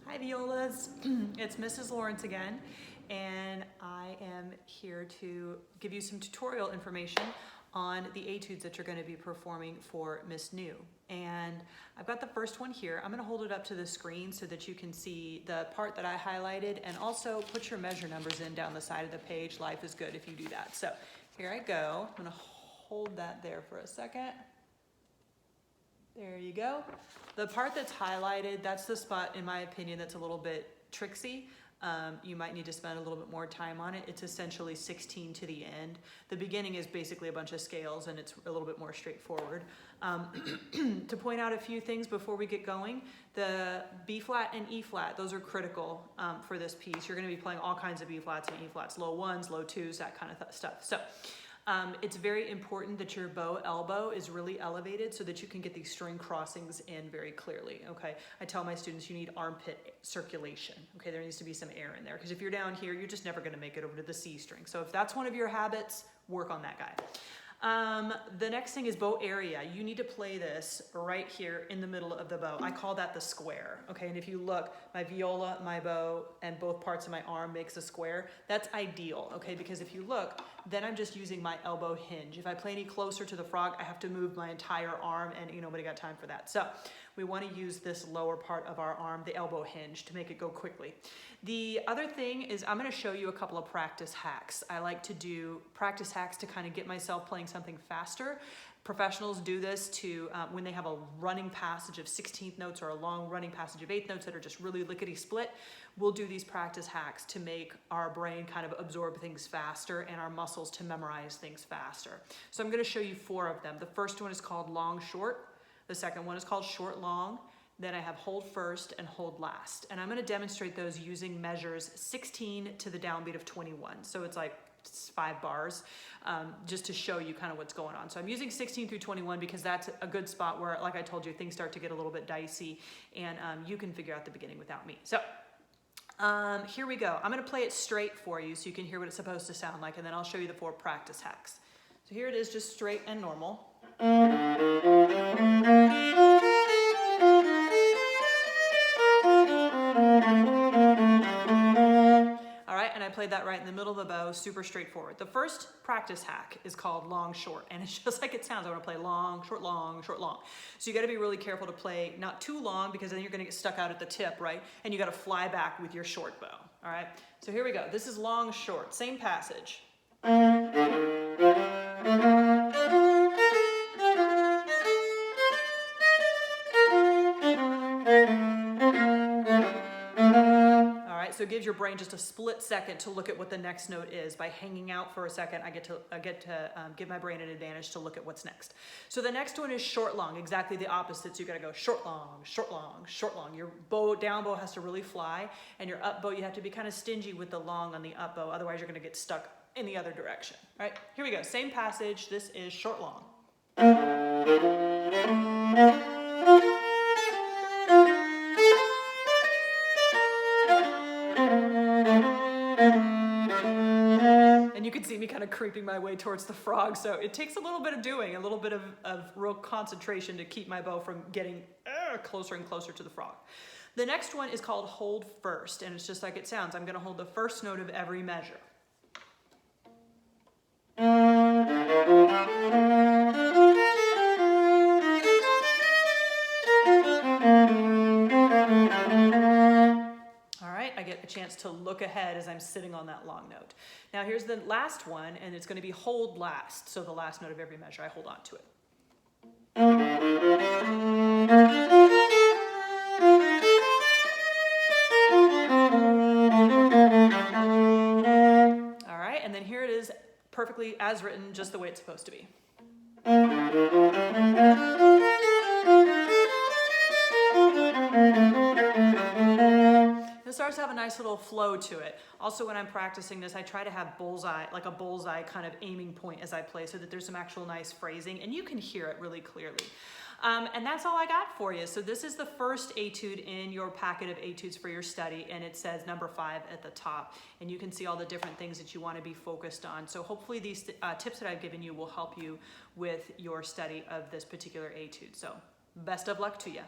Hi Violas, it's Mrs. Lawrence again, and I am here to give you some tutorial information on the etudes that you're going to be performing for Miss New. And I've got the first one here. I'm going to hold it up to the screen so that you can see the part that I highlighted, and also put your measure numbers in down the side of the page. Life is good if you do that. So here I go. I'm going to hold that there for a second. There you go. The part that's highlighted, that's the spot, in my opinion, that's a little bit tricksy. You might need to spend a little bit more time on it. It's essentially 16 to the end. The beginning is basically a bunch of scales, and it's a little bit more straightforward. To point out a few things before we get going, the B flat and E flat, those are critical for this piece. You're going to be playing all kinds of B flats and E flats, low ones, low twos, that kind of stuff. So it's very important that your bow elbow is really elevated so that you can get these string crossings in very clearly, okay? I tell my students you need armpit circulation, okay? There needs to be some air in there, because if you're down here, you're just never gonna make it over to the C string. So if that's one of your habits, work on that guy. The next thing is bow area. You need to play this right here in the middle of the bow. I call that the square, okay? And if you look, my viola, my bow, and both parts of my arm makes a square. That's ideal, okay? Because if you look, then I'm just using my elbow hinge. If I play any closer to the frog, I have to move my entire arm, and nobody got time for that. So we want to use this lower part of our arm, the elbow hinge, to make it go quickly. The other thing is I'm going to show you a couple of practice hacks. I like to do practice hacks to kind of get myself playing something faster. Professionals do this to when they have a running passage of 16th notes or a long running passage of 8th notes that are just really lickety split. We'll do these practice hacks to make our brain kind of absorb things faster and our muscles to memorize things faster. So I'm going to show you 4 of them. The first one is called long short. The second one is called short long. Then I have hold first and hold last. And I'm going to demonstrate those using measures 16 to the downbeat of 21. So it's like 5 bars, just to show you kind of what's going on. So I'm using 16 through 21 because that's a good spot where, like I told you, things start to get a little bit dicey, and you can figure out the beginning without me. So here we go. I'm going to play it straight for you so you can hear what it's supposed to sound like, and then I'll show you the 4 practice hacks. So here it is, just straight and normal. I played that right in the middle of the bow, super straightforward. The first practice hack is called long short, and it's just like it sounds. I want to play long, short, long, short, long. So you got to be really careful to play not too long, because then you're going to get stuck out at the tip, right? And you got to fly back with your short bow. All right. So here we go. This is long short, same passage. So it gives your brain just a split second to look at what the next note is. By hanging out for a second, I get to give my brain an advantage to look at what's next. So the next one is short long, exactly the opposite. So you got to go short long, short long, short long. Your bow, down bow has to really fly, and your up bow, you have to be kind of stingy with the long on the up bow. Otherwise, you're going to get stuck in the other direction. All right, here we go. Same passage. This is short long. And you can see me kind of creeping my way towards the frog. So it takes a little bit of doing, a little bit of real concentration to keep my bow from getting closer and closer to the frog. The next one is called hold first, and it's just like it sounds. I'm going to hold the first note of every measure. I get a chance to look ahead as I'm sitting on that long note. Now here's the last one, and it's going to be hold last. So the last note of every measure, I hold on to it. All right, and then here it is, perfectly as written, just the way it's supposed to be. It starts to have a nice little flow to it. Also, when I'm practicing this, I try to have bullseye, like a bullseye kind of aiming point as I play, so that there's some actual nice phrasing, and you can hear it really clearly. And that's all I got for you. So this is the first etude in your packet of etudes for your study, and it says number 5 at the top. And you can see all the different things that you want to be focused on. So hopefully these tips that I've given you will help you with your study of this particular etude. So best of luck to you.